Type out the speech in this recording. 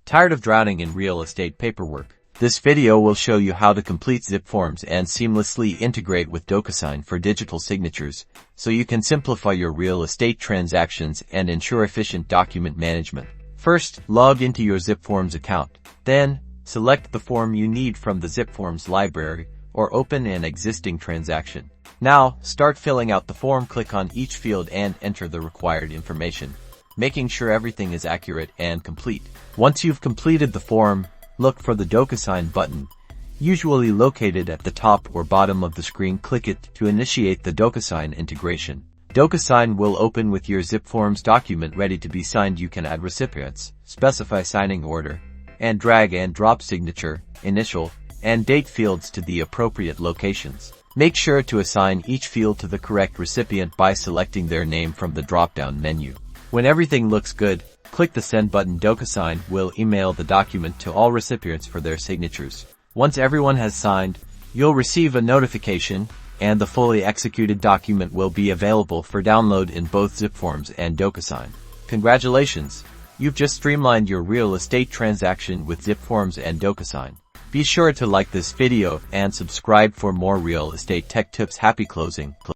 Tired of drowning in real estate paperwork? This video will show you how to complete Zipforms and seamlessly integrate with Docusign for digital signatures, so you can simplify your real estate transactions and ensure efficient document management. First, log into your Zipforms account. Then, select the form you need from the Zipforms library or open an existing transaction. Now, start filling out the form. Click on each field and enter the required information, making sure everything is accurate and complete. Once you've completed the form, look for the Docusign button, usually located at the top or bottom of the screen. Click it to initiate the Docusign integration. Docusign will open with your Zipforms document ready to be signed. You can add recipients, specify signing order, and drag and drop signature, initial, and date fields to the appropriate locations. Make sure to assign each field to the correct recipient by selecting their name from the drop-down menu. When everything looks good, click the Send button. Docusign will email the document to all recipients for their signatures. Once everyone has signed, you'll receive a notification, and the fully executed document will be available for download in both Zipforms and Docusign. Congratulations! You've just streamlined your real estate transaction with Zipforms and Docusign. Be sure to like this video and subscribe for more real estate tech tips. Happy closing!